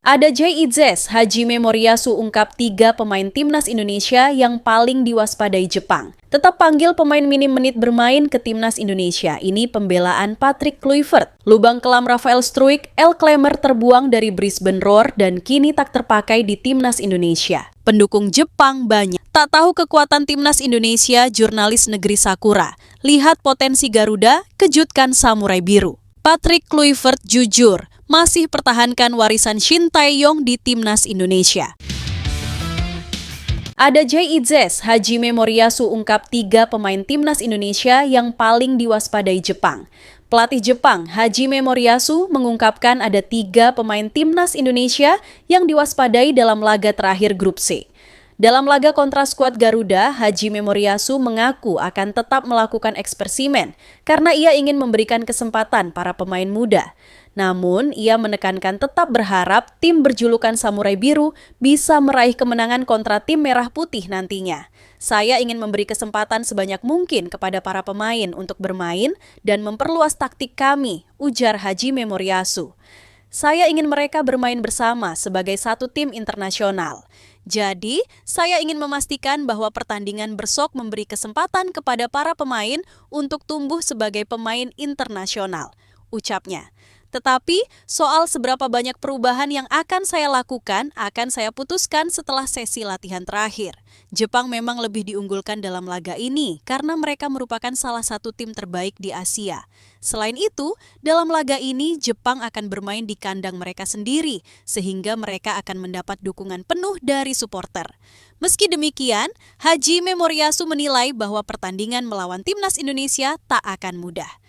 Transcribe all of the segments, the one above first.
Ada Jay Idzes, Hajime Moriyasu ungkap 3 pemain timnas Indonesia yang paling diwaspadai Jepang. Tetap panggil pemain minim menit bermain ke timnas Indonesia. Ini pembelaan Patrick Kluivert. Lubang kelam Rafael Struijk, El Clemer terbuang dari Brisbane Roar dan kini tak terpakai di timnas Indonesia. Pendukung Jepang banyak. Tak tahu kekuatan timnas Indonesia, jurnalis negeri Sakura. Lihat potensi Garuda, kejutkan Samurai Biru. Patrick Kluivert jujur, masih pertahankan warisan Shin Tae-yong di timnas Indonesia. Ada Jay Idzes, Hajime Moriyasu ungkap 3 pemain timnas Indonesia yang paling diwaspadai Jepang. Pelatih Jepang, Hajime Moriyasu, mengungkapkan ada 3 pemain timnas Indonesia yang diwaspadai dalam laga terakhir grup C. Dalam laga kontra skuad Garuda, Hajime Moriyasu mengaku akan tetap melakukan eksperimen karena ia ingin memberikan kesempatan para pemain muda. Namun, ia menekankan tetap berharap tim berjulukan Samurai Biru bisa meraih kemenangan kontra tim Merah Putih nantinya. Saya ingin memberi kesempatan sebanyak mungkin kepada para pemain untuk bermain dan memperluas taktik kami, ujar Hajime Moriyasu. Saya ingin mereka bermain bersama sebagai satu tim internasional. Jadi, saya ingin memastikan bahwa pertandingan besok memberi kesempatan kepada para pemain untuk tumbuh sebagai pemain internasional, ucapnya. Tetapi, soal seberapa banyak perubahan yang akan saya lakukan akan saya putuskan setelah sesi latihan terakhir. Jepang memang lebih diunggulkan dalam laga ini karena mereka merupakan salah satu tim terbaik di Asia. Selain itu, dalam laga ini Jepang akan bermain di kandang mereka sendiri, sehingga mereka akan mendapat dukungan penuh dari supporter. Meski demikian, Hajime Moriyasu menilai bahwa pertandingan melawan timnas Indonesia tak akan mudah.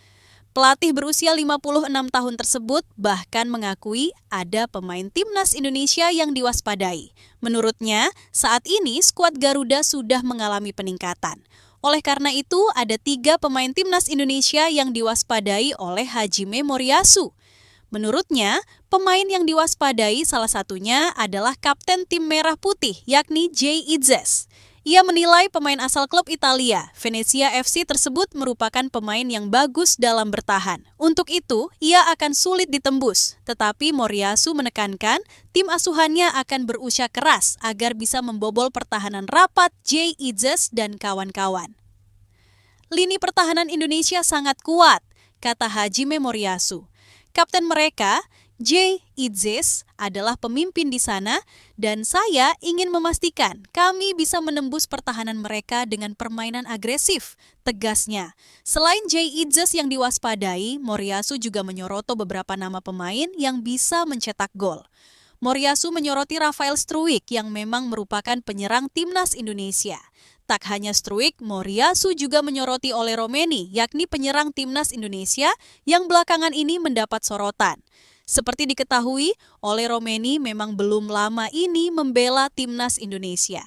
Pelatih berusia 56 tahun tersebut bahkan mengakui ada pemain timnas Indonesia yang diwaspadai. Menurutnya, saat ini skuad Garuda sudah mengalami peningkatan. Oleh karena itu, ada 3 pemain timnas Indonesia yang diwaspadai oleh Hajime Moriyasu. Menurutnya, pemain yang diwaspadai salah satunya adalah kapten tim Merah Putih, yakni Jay Idzes. Ia menilai pemain asal klub Italia, Venezia FC tersebut merupakan pemain yang bagus dalam bertahan. Untuk itu, ia akan sulit ditembus. Tetapi Moriyasu menekankan tim asuhannya akan berusaha keras agar bisa membobol pertahanan rapat Jay Idzes dan kawan-kawan. Lini pertahanan Indonesia sangat kuat, kata Hajime Moriyasu. Kapten mereka, Jay Idzes, adalah pemimpin di sana dan saya ingin memastikan kami bisa menembus pertahanan mereka dengan permainan agresif, tegasnya. Selain Jay Idzes yang diwaspadai, Moriyasu juga menyoroti beberapa nama pemain yang bisa mencetak gol. Moriyasu menyoroti Rafael Struijk yang memang merupakan penyerang timnas Indonesia. Tak hanya Struijk, Moriyasu juga menyoroti Ole Romeni, yakni penyerang timnas Indonesia yang belakangan ini mendapat sorotan. Seperti diketahui, Ole Romeni memang belum lama ini membela timnas Indonesia.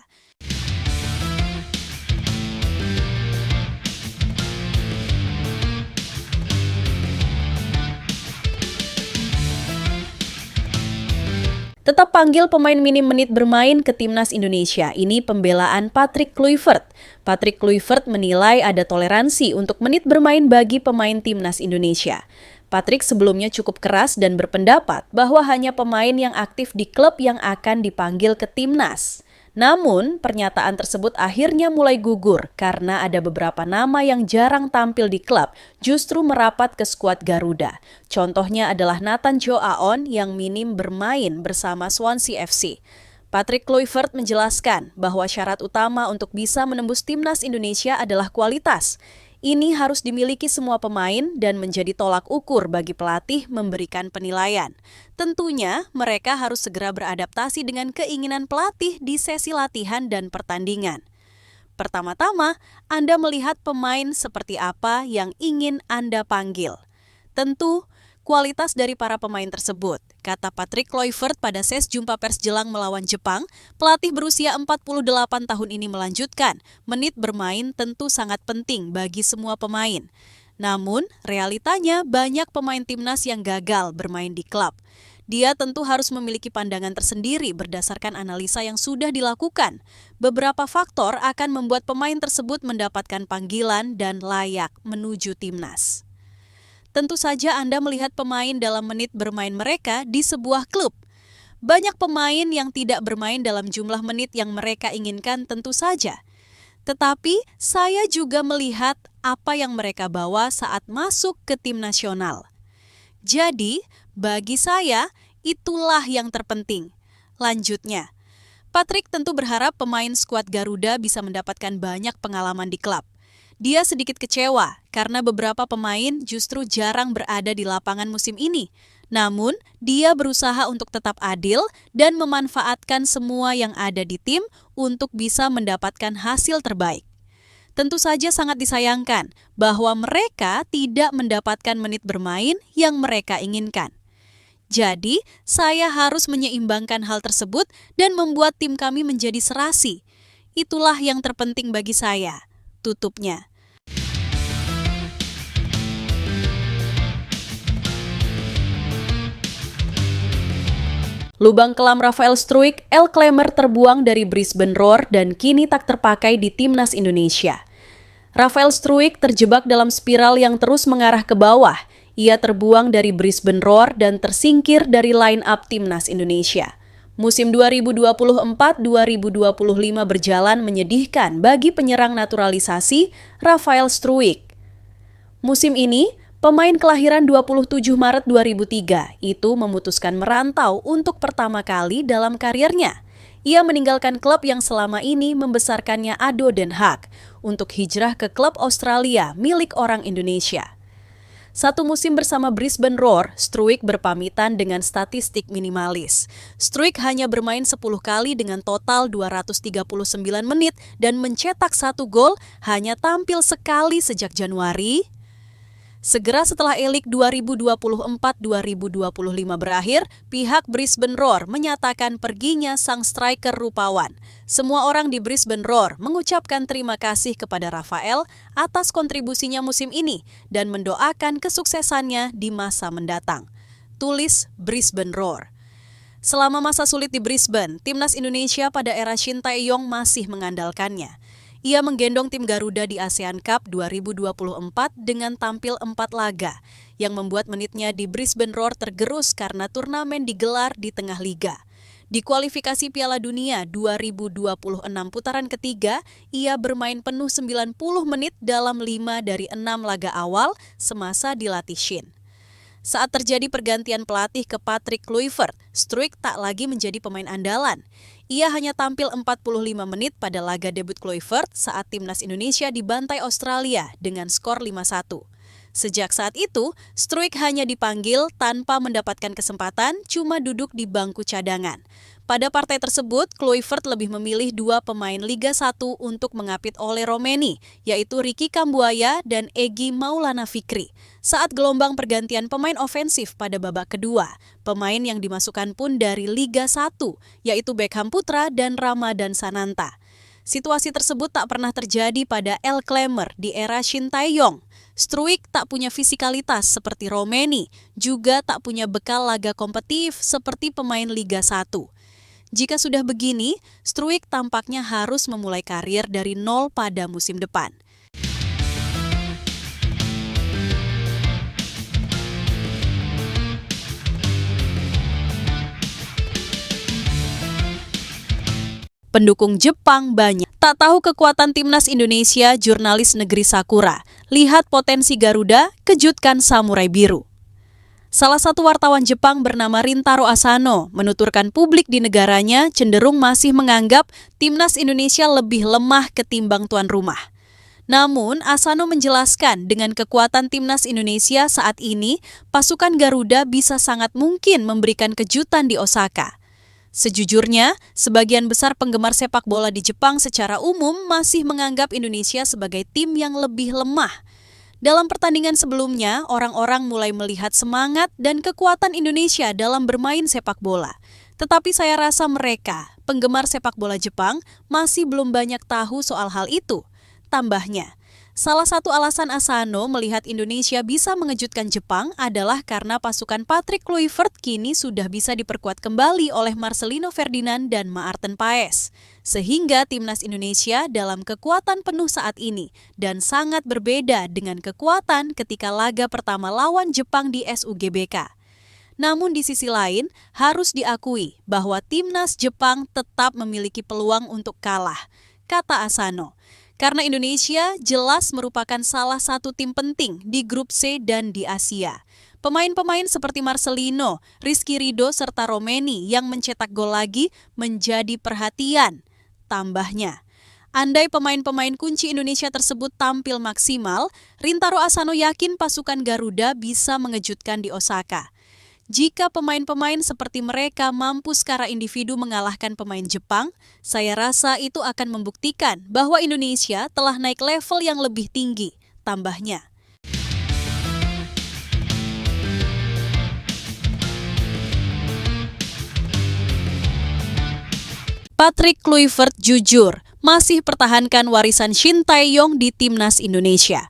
Tetap panggil pemain minim menit bermain ke timnas Indonesia. Ini pembelaan Patrick Kluivert. Patrick Kluivert menilai ada toleransi untuk menit bermain bagi pemain timnas Indonesia. Patrick sebelumnya cukup keras dan berpendapat bahwa hanya pemain yang aktif di klub yang akan dipanggil ke timnas. Namun, pernyataan tersebut akhirnya mulai gugur karena ada beberapa nama yang jarang tampil di klub justru merapat ke skuad Garuda. Contohnya adalah Nathan Joe Aon yang minim bermain bersama Swansea FC. Patrick Kluivert menjelaskan bahwa syarat utama untuk bisa menembus timnas Indonesia adalah kualitas. Ini harus dimiliki semua pemain dan menjadi tolak ukur bagi pelatih memberikan penilaian. Tentunya, mereka harus segera beradaptasi dengan keinginan pelatih di sesi latihan dan pertandingan. Pertama-tama, Anda melihat pemain seperti apa yang ingin Anda panggil. Tentu, kualitas dari para pemain tersebut, kata Patrick Kluivert pada sesi jumpa pers jelang melawan Jepang. Pelatih berusia 48 tahun ini melanjutkan, menit bermain tentu sangat penting bagi semua pemain. Namun, realitanya banyak pemain timnas yang gagal bermain di klub. Dia tentu harus memiliki pandangan tersendiri berdasarkan analisa yang sudah dilakukan. Beberapa faktor akan membuat pemain tersebut mendapatkan panggilan dan layak menuju timnas. Tentu saja Anda melihat pemain dalam menit bermain mereka di sebuah klub. Banyak pemain yang tidak bermain dalam jumlah menit yang mereka inginkan tentu saja. Tetapi saya juga melihat apa yang mereka bawa saat masuk ke tim nasional. Jadi, bagi saya, itulah yang terpenting. Lanjutnya, Patrick tentu berharap pemain skuad Garuda bisa mendapatkan banyak pengalaman di klub. Dia sedikit kecewa karena beberapa pemain justru jarang berada di lapangan musim ini. Namun, dia berusaha untuk tetap adil dan memanfaatkan semua yang ada di tim untuk bisa mendapatkan hasil terbaik. Tentu saja sangat disayangkan bahwa mereka tidak mendapatkan menit bermain yang mereka inginkan. Jadi, saya harus menyeimbangkan hal tersebut dan membuat tim kami menjadi serasi. Itulah yang terpenting bagi saya. Tutupnya. Lubang kelam Rafael Struijk, El Clemer terbuang dari Brisbane Roar dan kini tak terpakai di timnas Indonesia. Rafael Struijk terjebak dalam spiral yang terus mengarah ke bawah. Ia terbuang dari Brisbane Roar dan tersingkir dari line-up timnas Indonesia. Musim 2024-2025 berjalan menyedihkan bagi penyerang naturalisasi Rafael Struijk. Musim ini, pemain kelahiran 27 Maret 2003 itu memutuskan merantau untuk pertama kali dalam karirnya. Ia meninggalkan klub yang selama ini membesarkannya ADO Den Haag untuk hijrah ke klub Australia milik orang Indonesia. Satu musim bersama Brisbane Roar, Struijk berpamitan dengan statistik minimalis. Struijk hanya bermain 10 kali dengan total 239 menit dan mencetak 1 gol hanya tampil sekali sejak Januari. Segera setelah A-League 2024-2025 berakhir, pihak Brisbane Roar menyatakan perginya sang striker rupawan. Semua orang di Brisbane Roar mengucapkan terima kasih kepada Rafael atas kontribusinya musim ini dan mendoakan kesuksesannya di masa mendatang. Tulis Brisbane Roar. Selama masa sulit di Brisbane, timnas Indonesia pada era Shin Tae-yong masih mengandalkannya. Ia menggendong tim Garuda di ASEAN Cup 2024 dengan tampil 4 laga, yang membuat menitnya di Brisbane Roar tergerus karena turnamen digelar di tengah liga. Di kualifikasi Piala Dunia 2026 putaran ketiga, ia bermain penuh 90 menit dalam 5 dari 6 laga awal semasa dilatih Shin. Saat terjadi pergantian pelatih ke Patrick Kluivert, Struijk tak lagi menjadi pemain andalan. Ia hanya tampil 45 menit pada laga debut Kluivert saat timnas Indonesia dibantai Australia dengan skor 5-1. Sejak saat itu, Struijk hanya dipanggil tanpa mendapatkan kesempatan, cuma duduk di bangku cadangan. Pada partai tersebut, Kluivert lebih memilih 2 pemain Liga 1 untuk mengapit Ole Romeni, yaitu Ricky Kambuaya dan Egy Maulana Fikri. Saat gelombang pergantian pemain ofensif pada babak kedua, pemain yang dimasukkan pun dari Liga 1, yaitu Beckham Putra dan Ramadan Sananta. Situasi tersebut tak pernah terjadi pada El Clemer di era Shin Tae-yong. Struijk tak punya fisikalitas seperti Romeni, juga tak punya bekal laga kompetitif seperti pemain Liga 1. Jika sudah begini, Struijk tampaknya harus memulai karir dari nol pada musim depan. Pendukung Jepang banyak. Tak tahu kekuatan timnas Indonesia, jurnalis negeri Sakura. Lihat potensi Garuda, kejutkan Samurai Biru. Salah satu wartawan Jepang bernama Rintaro Asano menuturkan publik di negaranya cenderung masih menganggap timnas Indonesia lebih lemah ketimbang tuan rumah. Namun, Asano menjelaskan dengan kekuatan timnas Indonesia saat ini, pasukan Garuda bisa sangat mungkin memberikan kejutan di Osaka. Sejujurnya, sebagian besar penggemar sepak bola di Jepang secara umum masih menganggap Indonesia sebagai tim yang lebih lemah. Dalam pertandingan sebelumnya, orang-orang mulai melihat semangat dan kekuatan Indonesia dalam bermain sepak bola. Tetapi saya rasa mereka, penggemar sepak bola Jepang, masih belum banyak tahu soal hal itu. Tambahnya, salah satu alasan Asano melihat Indonesia bisa mengejutkan Jepang adalah karena pasukan Patrick Kluivert kini sudah bisa diperkuat kembali oleh Marcelino Ferdinand dan Maarten Paes. Sehingga timnas Indonesia dalam kekuatan penuh saat ini dan sangat berbeda dengan kekuatan ketika laga pertama lawan Jepang di SUGBK. Namun di sisi lain, harus diakui bahwa timnas Jepang tetap memiliki peluang untuk kalah, kata Asano. Karena Indonesia jelas merupakan salah satu tim penting di grup C dan di Asia. Pemain-pemain seperti Marcelino, Rizky Ridho, serta Romeni yang mencetak gol lagi menjadi perhatian. Tambahnya, andai pemain-pemain kunci Indonesia tersebut tampil maksimal, Rintaro Asano yakin pasukan Garuda bisa mengejutkan di Osaka. Jika pemain-pemain seperti mereka mampu secara individu mengalahkan pemain Jepang, saya rasa itu akan membuktikan bahwa Indonesia telah naik level yang lebih tinggi, tambahnya. Patrick Kluivert jujur, masih pertahankan warisan Shin Tae-yong di Timnas Indonesia.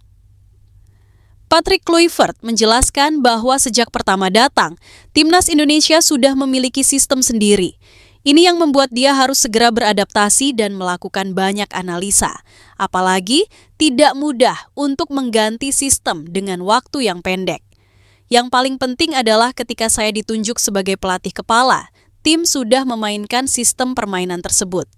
Patrick Kluivert menjelaskan bahwa sejak pertama datang, Timnas Indonesia sudah memiliki sistem sendiri. Ini yang membuat dia harus segera beradaptasi dan melakukan banyak analisa. Apalagi tidak mudah untuk mengganti sistem dengan waktu yang pendek. Yang paling penting adalah ketika saya ditunjuk sebagai pelatih kepala, tim sudah memainkan sistem permainan tersebut,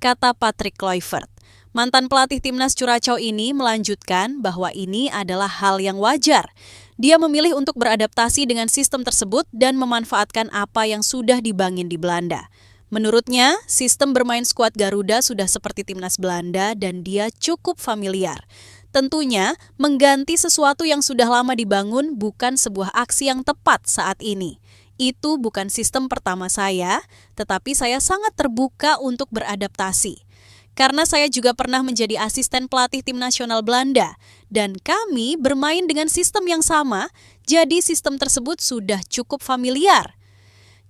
kata Patrick Kluivert. Mantan pelatih Timnas Curaçao ini melanjutkan bahwa ini adalah hal yang wajar. Dia memilih untuk beradaptasi dengan sistem tersebut dan memanfaatkan apa yang sudah dibangun di Belanda. Menurutnya, sistem bermain skuad Garuda sudah seperti Timnas Belanda dan dia cukup familiar. Tentunya, mengganti sesuatu yang sudah lama dibangun bukan sebuah aksi yang tepat saat ini. Itu bukan sistem pertama saya, tetapi saya sangat terbuka untuk beradaptasi. Karena saya juga pernah menjadi asisten pelatih tim nasional Belanda, dan kami bermain dengan sistem yang sama, jadi sistem tersebut sudah cukup familiar.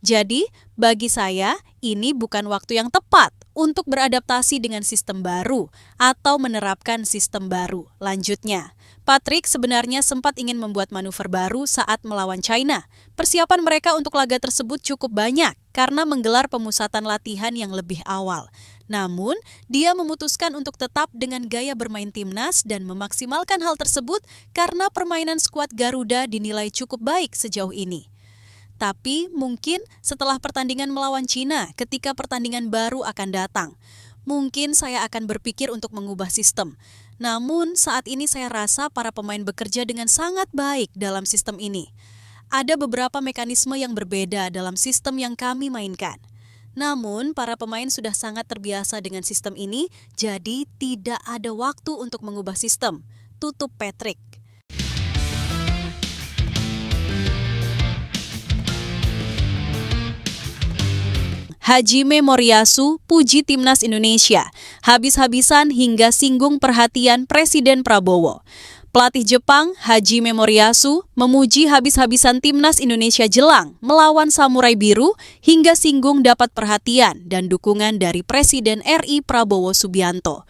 Jadi, bagi saya, ini bukan waktu yang tepat untuk beradaptasi dengan sistem baru atau menerapkan sistem baru. Lanjutnya, Patrick sebenarnya sempat ingin membuat manuver baru saat melawan China. Persiapan mereka untuk laga tersebut cukup banyak karena menggelar pemusatan latihan yang lebih awal. Namun, dia memutuskan untuk tetap dengan gaya bermain timnas dan memaksimalkan hal tersebut karena permainan skuad Garuda dinilai cukup baik sejauh ini. Tapi mungkin setelah pertandingan melawan Cina ketika pertandingan baru akan datang, mungkin saya akan berpikir untuk mengubah sistem. Namun saat ini saya rasa para pemain bekerja dengan sangat baik dalam sistem ini. Ada beberapa mekanisme yang berbeda dalam sistem yang kami mainkan. Namun, para pemain sudah sangat terbiasa dengan sistem ini, jadi tidak ada waktu untuk mengubah sistem. Tutup Patrick. Hajime Moriyasu puji Timnas Indonesia, habis-habisan hingga singgung perhatian Presiden Prabowo. Pelatih Jepang, Hajime Moriyasu, memuji habis-habisan Timnas Indonesia jelang melawan Samurai Biru hingga singgung dapat perhatian dan dukungan dari Presiden RI Prabowo Subianto.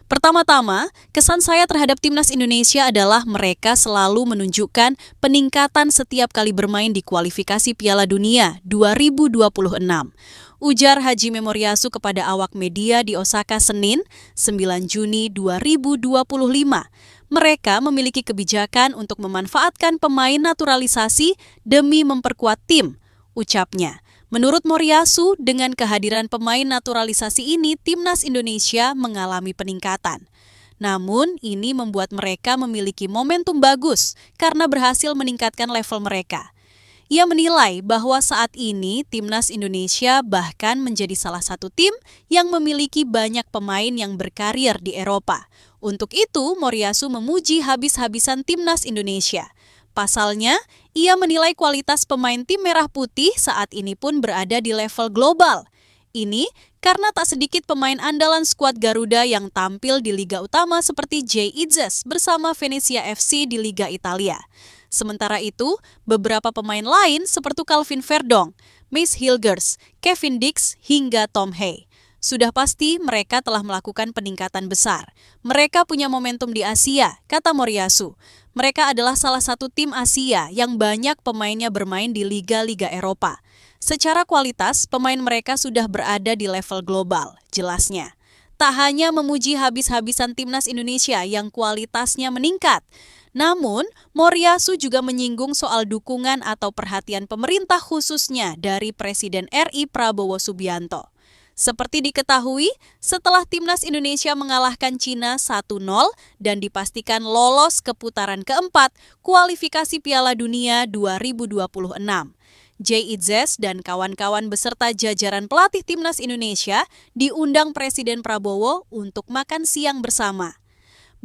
Pertama-tama, kesan saya terhadap Timnas Indonesia adalah mereka selalu menunjukkan peningkatan setiap kali bermain di kualifikasi Piala Dunia 2026. Ujar Hajime Moriyasu kepada awak media di Osaka Senin, 9 Juni 2025. Mereka memiliki kebijakan untuk memanfaatkan pemain naturalisasi demi memperkuat tim, ucapnya. Menurut Moriyasu, dengan kehadiran pemain naturalisasi ini, Timnas Indonesia mengalami peningkatan. Namun, ini membuat mereka memiliki momentum bagus karena berhasil meningkatkan level mereka. Ia menilai bahwa saat ini Timnas Indonesia bahkan menjadi salah satu tim yang memiliki banyak pemain yang berkarir di Eropa. Untuk itu, Moriyasu memuji habis-habisan Timnas Indonesia. Pasalnya, ia menilai kualitas pemain tim merah putih saat ini pun berada di level global. Ini karena tak sedikit pemain andalan skuad Garuda yang tampil di liga utama seperti Jay Itzes bersama Venezia FC di Liga Italia. Sementara itu, beberapa pemain lain seperti Calvin Verdong, Mace Hilgers, Kevin Dix, hingga Tom Hay. Sudah pasti mereka telah melakukan peningkatan besar. Mereka punya momentum di Asia, kata Moriyasu. Mereka adalah salah satu tim Asia yang banyak pemainnya bermain di liga-liga Eropa. Secara kualitas, pemain mereka sudah berada di level global, jelasnya. Tak hanya memuji habis-habisan Timnas Indonesia yang kualitasnya meningkat, Namun, Moriyasu juga menyinggung soal dukungan atau perhatian pemerintah khususnya dari Presiden RI Prabowo Subianto. Seperti diketahui, setelah Timnas Indonesia mengalahkan Cina 1-0 dan dipastikan lolos ke putaran keempat kualifikasi Piala Dunia 2026. Jay Itzes dan kawan-kawan beserta jajaran pelatih Timnas Indonesia diundang Presiden Prabowo untuk makan siang bersama.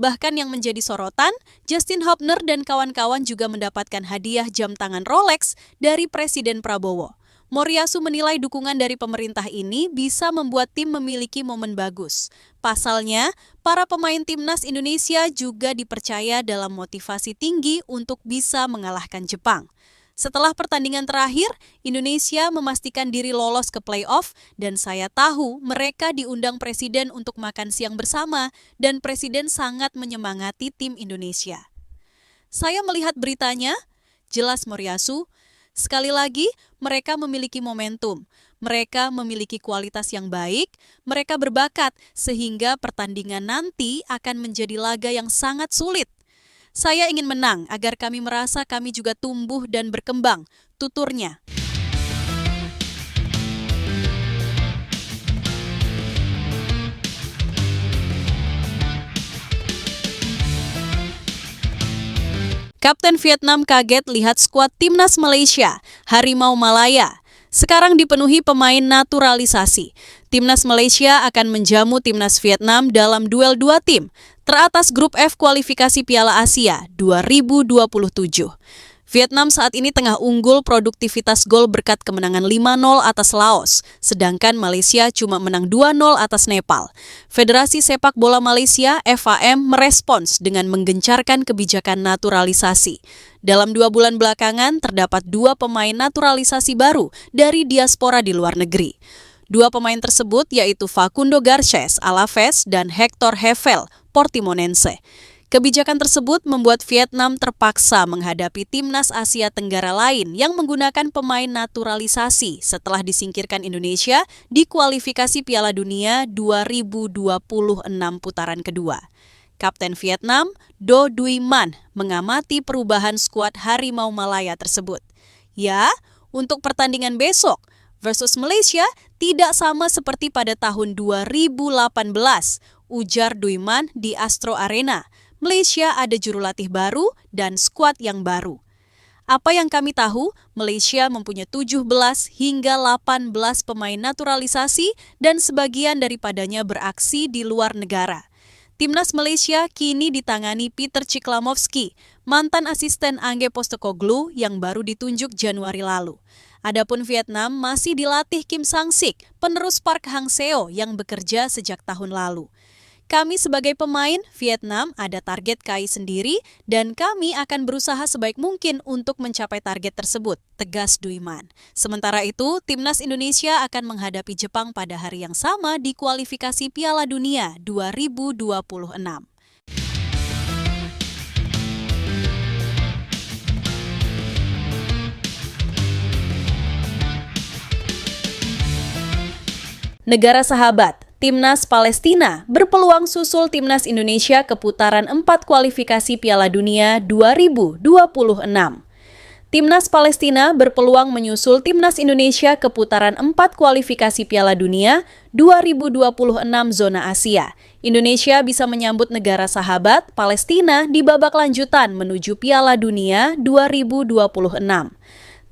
Bahkan yang menjadi sorotan, Justin Hubner dan kawan-kawan juga mendapatkan hadiah jam tangan Rolex dari Presiden Prabowo. Moriyasu menilai dukungan dari pemerintah ini bisa membuat tim memiliki momen bagus. Pasalnya, para pemain Timnas Indonesia juga dipercaya dalam motivasi tinggi untuk bisa mengalahkan Jepang. Setelah pertandingan terakhir, Indonesia memastikan diri lolos ke playoff dan saya tahu mereka diundang Presiden untuk makan siang bersama dan Presiden sangat menyemangati tim Indonesia. Saya melihat beritanya, jelas Moriyasu, sekali lagi mereka memiliki momentum, mereka memiliki kualitas yang baik, mereka berbakat sehingga pertandingan nanti akan menjadi laga yang sangat sulit. Saya ingin menang agar kami merasa kami juga tumbuh dan berkembang, tuturnya. Kapten Vietnam kaget lihat skuad Timnas Malaysia, Harimau Malaya. Sekarang dipenuhi pemain naturalisasi. Timnas Malaysia akan menjamu Timnas Vietnam dalam duel dua tim teratas grup F kualifikasi Piala Asia 2027. Vietnam saat ini tengah unggul produktivitas gol berkat kemenangan 5-0 atas Laos, sedangkan Malaysia cuma menang 2-0 atas Nepal. Federasi Sepak Bola Malaysia (FAM) merespons dengan menggencarkan kebijakan naturalisasi. Dalam 2 bulan belakangan, terdapat 2 pemain naturalisasi baru dari diaspora di luar negeri. 2 pemain tersebut yaitu Facundo Garcés, Alaves, dan Hector Hevel, Portimonense. Kebijakan tersebut membuat Vietnam terpaksa menghadapi Timnas Asia Tenggara lain yang menggunakan pemain naturalisasi setelah disingkirkan Indonesia di kualifikasi Piala Dunia 2026 putaran kedua. Kapten Vietnam, Do Duy Man, mengamati perubahan skuad Harimau Malaya tersebut. Ya, untuk pertandingan besok versus Malaysia tidak sama seperti pada tahun 2018, ujar Duy Man di Astro Arena. Malaysia ada juru latih baru dan skuad yang baru. Apa yang kami tahu, Malaysia mempunyai 17 hingga 18 pemain naturalisasi dan sebagian daripadanya beraksi di luar negara. Timnas Malaysia kini ditangani Peter Ciklamovski, mantan asisten Angge Postecoglou yang baru ditunjuk Januari lalu. Adapun Vietnam masih dilatih Kim Sang-sik, penerus Park Hang-seo yang bekerja sejak tahun lalu. Kami sebagai pemain, Vietnam ada target KAI sendiri dan kami akan berusaha sebaik mungkin untuk mencapai target tersebut, tegas Duy Man. Sementara itu, Timnas Indonesia akan menghadapi Jepang pada hari yang sama di kualifikasi Piala Dunia 2026. Negara sahabat, Timnas Palestina berpeluang susul Timnas Indonesia ke putaran 4 kualifikasi Piala Dunia 2026. Timnas Palestina berpeluang menyusul Timnas Indonesia ke putaran 4 kualifikasi Piala Dunia 2026 zona Asia. Indonesia bisa menyambut negara sahabat Palestina di babak lanjutan menuju Piala Dunia 2026.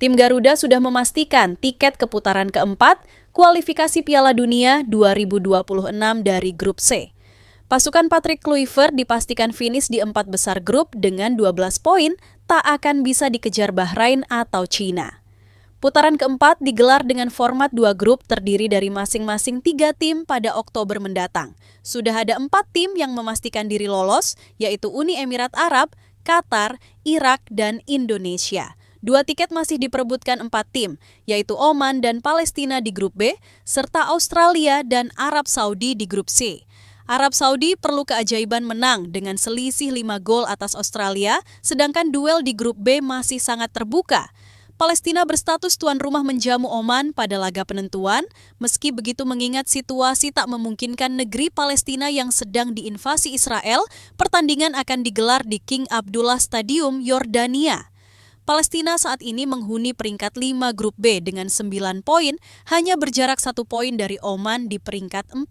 Tim Garuda sudah memastikan tiket ke putaran keempat kualifikasi Piala Dunia 2026 dari grup C. Pasukan Patrick Kluivert dipastikan finish di 4 besar grup dengan 12 poin, tak akan bisa dikejar Bahrain atau Cina. Putaran keempat digelar dengan format 2 grup terdiri dari masing-masing 3 tim pada Oktober mendatang. Sudah ada 4 tim yang memastikan diri lolos, yaitu Uni Emirat Arab, Qatar, Irak, dan Indonesia. 2 tiket masih diperebutkan 4 tim, yaitu Oman dan Palestina di grup B, serta Australia dan Arab Saudi di grup C. Arab Saudi perlu keajaiban menang dengan selisih 5 gol atas Australia, sedangkan duel di grup B masih sangat terbuka. Palestina berstatus tuan rumah menjamu Oman pada laga penentuan, meski begitu mengingat situasi tak memungkinkan negeri Palestina yang sedang diinvasi Israel, pertandingan akan digelar di King Abdullah Stadium, Yordania. Palestina saat ini menghuni peringkat 5 grup B dengan 9 poin, hanya berjarak 1 poin dari Oman di peringkat 4.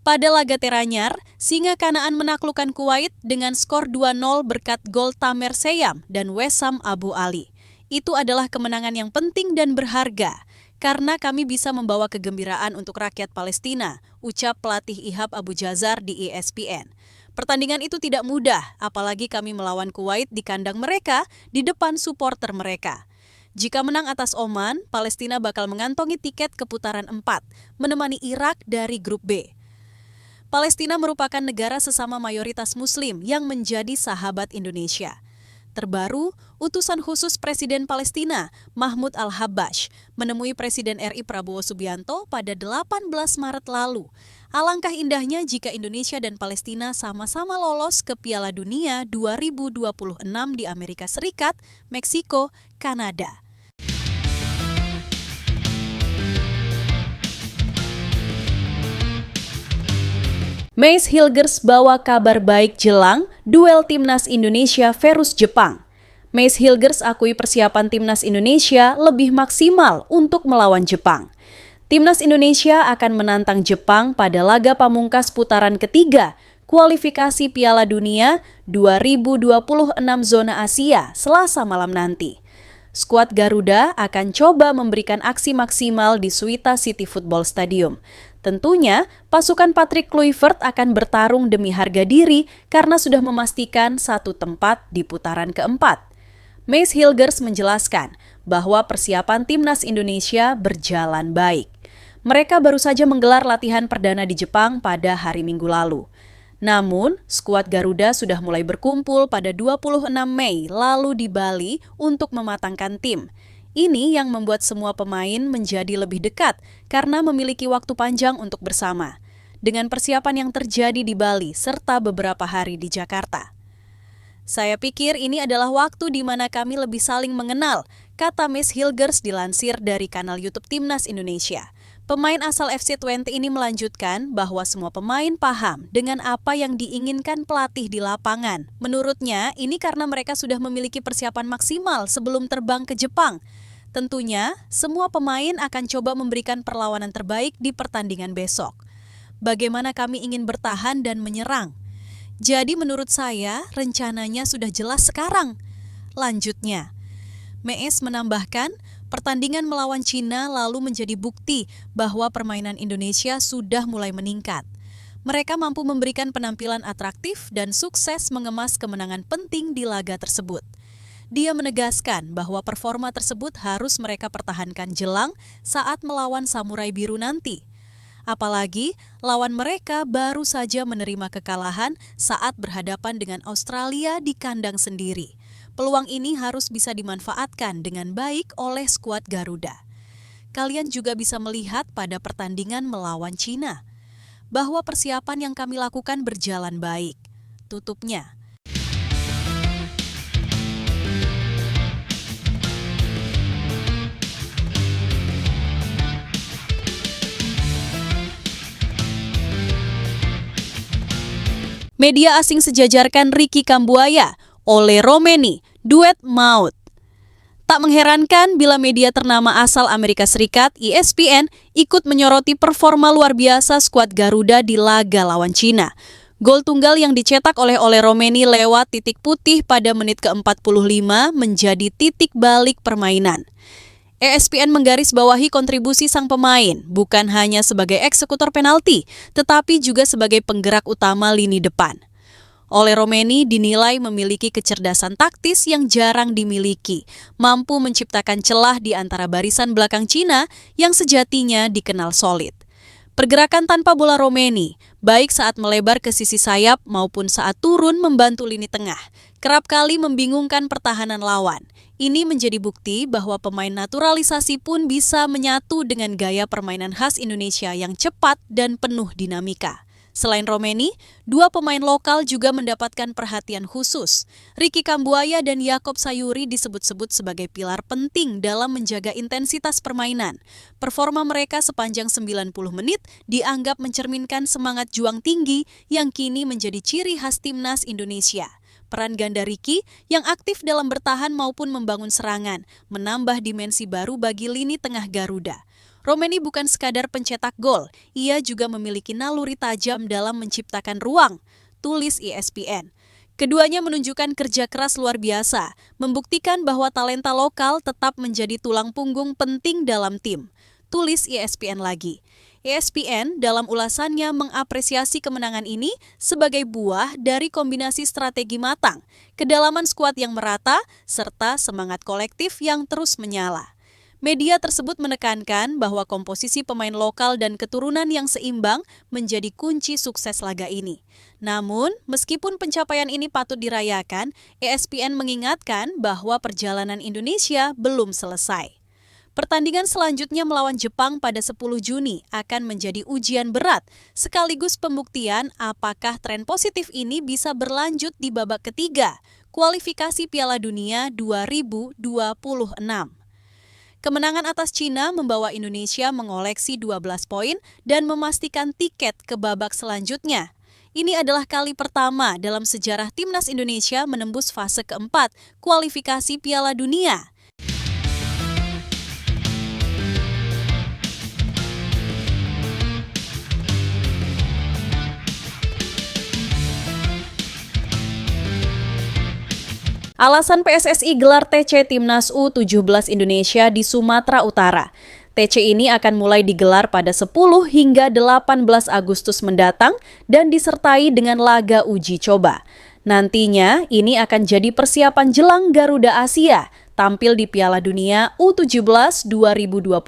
Pada laga teranyar, Singa Kanaan menaklukkan Kuwait dengan skor 2-0 berkat gol Tamer Seyam dan Wessam Abu Ali. Itu adalah kemenangan yang penting dan berharga, karena kami bisa membawa kegembiraan untuk rakyat Palestina, ucap pelatih Ihab Abu Jazar di ESPN. Pertandingan itu tidak mudah, apalagi kami melawan Kuwait di kandang mereka, di depan supporter mereka. Jika menang atas Oman, Palestina bakal mengantongi tiket ke putaran 4, menemani Irak dari grup B. Palestina merupakan negara sesama mayoritas Muslim yang menjadi sahabat Indonesia. Terbaru, utusan khusus Presiden Palestina, Mahmud Al-Habbash, menemui Presiden RI Prabowo Subianto pada 18 Maret lalu. Alangkah indahnya jika Indonesia dan Palestina sama-sama lolos ke Piala Dunia 2026 di Amerika Serikat, Meksiko, Kanada. Mace Hilgers bawa kabar baik jelang duel Timnas Indonesia versus Jepang. Mace Hilgers akui persiapan Timnas Indonesia lebih maksimal untuk melawan Jepang. Timnas Indonesia akan menantang Jepang pada laga pamungkas putaran ketiga kualifikasi Piala Dunia 2026 zona Asia Selasa malam nanti. Skuad Garuda akan coba memberikan aksi maksimal di Suita City Football Stadium. Tentunya, pasukan Patrick Kluivert akan bertarung demi harga diri karena sudah memastikan satu tempat di putaran keempat. Mace Hilgers menjelaskan bahwa persiapan Timnas Indonesia berjalan baik. Mereka baru saja menggelar latihan perdana di Jepang pada hari Minggu lalu. Namun, skuad Garuda sudah mulai berkumpul pada 26 Mei lalu di Bali untuk mematangkan tim. Ini yang membuat semua pemain menjadi lebih dekat karena memiliki waktu panjang untuk bersama. Dengan persiapan yang terjadi di Bali serta beberapa hari di Jakarta. Saya pikir ini adalah waktu di mana kami lebih saling mengenal, kata Mace Hilgers dilansir dari kanal YouTube Timnas Indonesia. Pemain asal FC20 ini melanjutkan bahwa semua pemain paham dengan apa yang diinginkan pelatih di lapangan. Menurutnya, ini karena mereka sudah memiliki persiapan maksimal sebelum terbang ke Jepang. Tentunya, semua pemain akan coba memberikan perlawanan terbaik di pertandingan besok. Bagaimana kami ingin bertahan dan menyerang? Jadi menurut saya, rencananya sudah jelas sekarang. Lanjutnya, Mace menambahkan, pertandingan melawan Cina lalu menjadi bukti bahwa permainan Indonesia sudah mulai meningkat. Mereka mampu memberikan penampilan atraktif dan sukses mengemas kemenangan penting di laga tersebut. Dia menegaskan bahwa performa tersebut harus mereka pertahankan jelang saat melawan Samurai Biru nanti. Apalagi lawan mereka baru saja menerima kekalahan saat berhadapan dengan Australia di kandang sendiri. Peluang ini harus bisa dimanfaatkan dengan baik oleh skuad Garuda. Kalian juga bisa melihat pada pertandingan melawan Cina bahwa persiapan yang kami lakukan berjalan baik. Tutupnya. Media asing sejajarkan Ricky Kambuaya, Ole Romeni, duet maut. Tak mengherankan bila media ternama asal Amerika Serikat, ESPN, ikut menyoroti performa luar biasa skuad Garuda di laga lawan Cina. Gol tunggal yang dicetak oleh Ole Romeni lewat titik putih pada menit ke-45 menjadi titik balik permainan. ESPN menggarisbawahi kontribusi sang pemain, bukan hanya sebagai eksekutor penalti, tetapi juga sebagai penggerak utama lini depan. Ole Romeni dinilai memiliki kecerdasan taktis yang jarang dimiliki, mampu menciptakan celah di antara barisan belakang Cina yang sejatinya dikenal solid. Pergerakan tanpa bola Romeni, baik saat melebar ke sisi sayap maupun saat turun membantu lini tengah, kerap kali membingungkan pertahanan lawan. Ini menjadi bukti bahwa pemain naturalisasi pun bisa menyatu dengan gaya permainan khas Indonesia yang cepat dan penuh dinamika. Selain Romeni, dua pemain lokal juga mendapatkan perhatian khusus. Ricky Kambuaya dan Yakob Sayuri disebut-sebut sebagai pilar penting dalam menjaga intensitas permainan. Performa mereka sepanjang 90 menit dianggap mencerminkan semangat juang tinggi yang kini menjadi ciri khas timnas Indonesia. Peran ganda Ricky yang aktif dalam bertahan maupun membangun serangan menambah dimensi baru bagi lini tengah Garuda. Romeni bukan sekadar pencetak gol, ia juga memiliki naluri tajam dalam menciptakan ruang, tulis ESPN. Keduanya menunjukkan kerja keras luar biasa, membuktikan bahwa talenta lokal tetap menjadi tulang punggung penting dalam tim, tulis ESPN lagi. ESPN dalam ulasannya mengapresiasi kemenangan ini sebagai buah dari kombinasi strategi matang, kedalaman skuad yang merata, serta semangat kolektif yang terus menyala. Media tersebut menekankan bahwa komposisi pemain lokal dan keturunan yang seimbang menjadi kunci sukses laga ini. Namun, meskipun pencapaian ini patut dirayakan, ESPN mengingatkan bahwa perjalanan Indonesia belum selesai. Pertandingan selanjutnya melawan Jepang pada 10 Juni akan menjadi ujian berat, sekaligus pembuktian apakah tren positif ini bisa berlanjut di babak ketiga, kualifikasi Piala Dunia 2026. Kemenangan atas Cina membawa Indonesia mengoleksi 12 poin dan memastikan tiket ke babak selanjutnya. Ini adalah kali pertama dalam sejarah timnas Indonesia menembus fase keempat kualifikasi Piala Dunia. Alasan PSSI gelar TC Timnas U17 Indonesia di Sumatera Utara. TC ini akan mulai digelar pada 10 hingga 18 Agustus mendatang dan disertai dengan laga uji coba. Nantinya ini akan jadi persiapan jelang Garuda Asia tampil di Piala Dunia U17 2025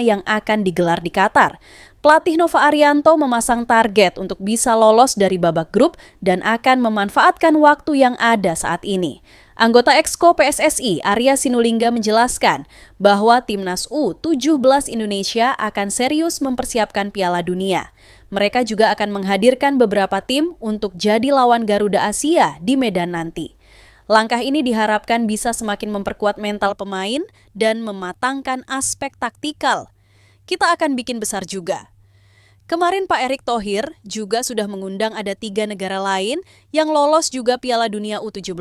yang akan digelar di Qatar. Pelatih Nova Arianto memasang target untuk bisa lolos dari babak grup dan akan memanfaatkan waktu yang ada saat ini. Anggota Exco PSSI Arya Sinulinga menjelaskan bahwa Timnas U17 Indonesia akan serius mempersiapkan Piala Dunia. Mereka juga akan menghadirkan beberapa tim untuk jadi lawan Garuda Asia di Medan nanti. Langkah ini diharapkan bisa semakin memperkuat mental pemain dan mematangkan aspek taktikal. Kita akan bikin besar juga. Kemarin Pak Erick Thohir juga sudah mengundang ada 3 negara lain yang lolos juga Piala Dunia U17,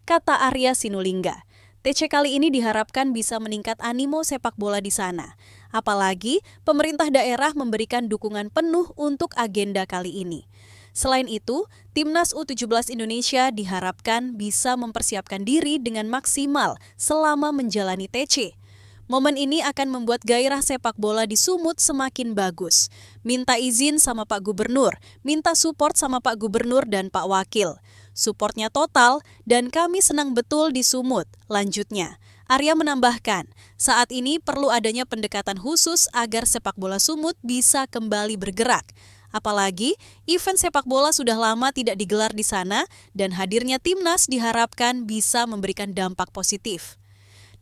kata Arya Sinulinga. TC kali ini diharapkan bisa meningkat animo sepak bola di sana. Apalagi pemerintah daerah memberikan dukungan penuh untuk agenda kali ini. Selain itu, Timnas U17 Indonesia diharapkan bisa mempersiapkan diri dengan maksimal selama menjalani TC. Momen ini akan membuat gairah sepak bola di Sumut semakin bagus. Minta izin sama Pak Gubernur, minta support sama Pak Gubernur dan Pak Wakil. Supportnya total dan kami senang betul di Sumut, lanjutnya. Arya menambahkan, saat ini perlu adanya pendekatan khusus agar sepak bola Sumut bisa kembali bergerak. Apalagi, event sepak bola sudah lama tidak digelar di sana dan hadirnya Timnas diharapkan bisa memberikan dampak positif.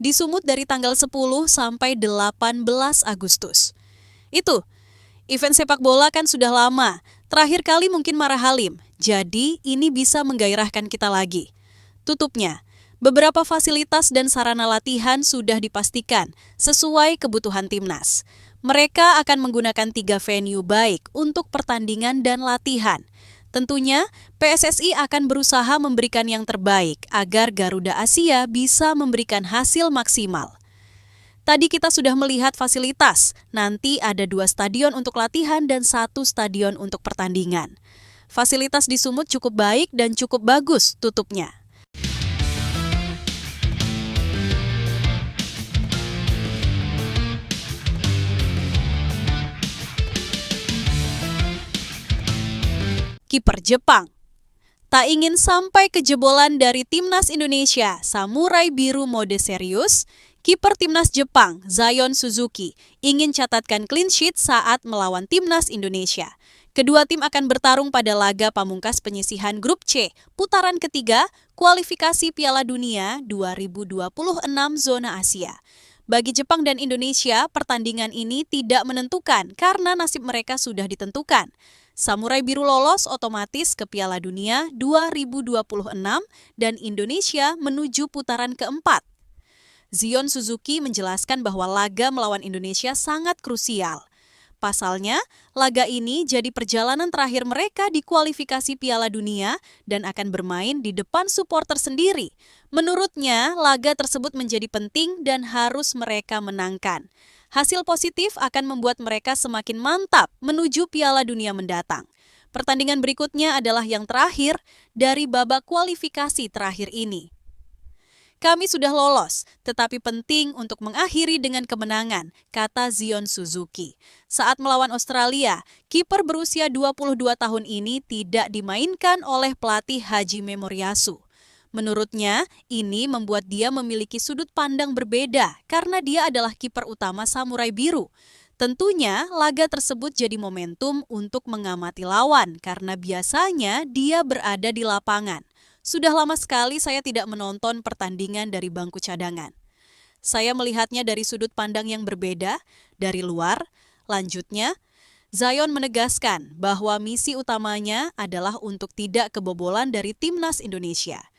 Di Sumut dari tanggal 10 sampai 18 Agustus. Itu, event sepak bola kan sudah lama, terakhir kali mungkin Marahalim, jadi ini bisa menggairahkan kita lagi. Tutupnya, beberapa fasilitas dan sarana latihan sudah dipastikan sesuai kebutuhan Timnas. Mereka akan menggunakan 3 venue baik untuk pertandingan dan latihan. Tentunya, PSSI akan berusaha memberikan yang terbaik agar Garuda Asia bisa memberikan hasil maksimal. Tadi kita sudah melihat fasilitas, nanti ada 2 stadion untuk latihan dan 1 stadion untuk pertandingan. Fasilitas di Sumut cukup baik dan cukup bagus tutupnya. Kiper Jepang. Tak ingin sampai kejebolan dari Timnas Indonesia, Samurai Biru mode serius, kiper Timnas Jepang, Zion Suzuki, ingin catatkan clean sheet saat melawan Timnas Indonesia. Kedua tim akan bertarung pada laga pamungkas penyisihan Grup C, putaran ketiga, kualifikasi Piala Dunia 2026 zona Asia. Bagi Jepang dan Indonesia, pertandingan ini tidak menentukan karena nasib mereka sudah ditentukan. Samurai Biru lolos otomatis ke Piala Dunia 2026 dan Indonesia menuju putaran keempat. Zion Suzuki menjelaskan bahwa laga melawan Indonesia sangat krusial. Pasalnya, laga ini jadi perjalanan terakhir mereka di kualifikasi Piala Dunia dan akan bermain di depan supporter sendiri. Menurutnya, laga tersebut menjadi penting dan harus mereka menangkan. Hasil positif akan membuat mereka semakin mantap menuju Piala Dunia mendatang. Pertandingan berikutnya adalah yang terakhir dari babak kualifikasi terakhir ini. Kami sudah lolos, tetapi penting untuk mengakhiri dengan kemenangan, kata Zion Suzuki. Saat melawan Australia, kiper berusia 22 tahun ini tidak dimainkan oleh pelatih Hajime Moriyasu. Menurutnya, ini membuat dia memiliki sudut pandang berbeda karena dia adalah kiper utama Samurai Biru. Tentunya, laga tersebut jadi momentum untuk mengamati lawan karena biasanya dia berada di lapangan. Sudah lama sekali saya tidak menonton pertandingan dari bangku cadangan. Saya melihatnya dari sudut pandang yang berbeda, dari luar. Lanjutnya, Zion menegaskan bahwa misi utamanya adalah untuk tidak kebobolan dari timnas Indonesia.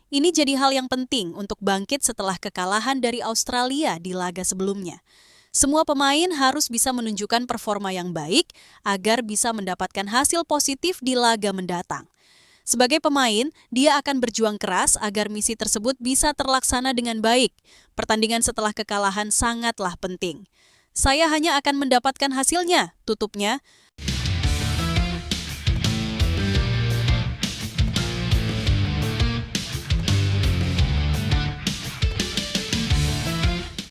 Ini jadi hal yang penting untuk bangkit setelah kekalahan dari Australia di laga sebelumnya. Semua pemain harus bisa menunjukkan performa yang baik agar bisa mendapatkan hasil positif di laga mendatang. Sebagai pemain, dia akan berjuang keras agar misi tersebut bisa terlaksana dengan baik. Pertandingan setelah kekalahan sangatlah penting. Saya hanya akan mendapatkan hasilnya, tutupnya.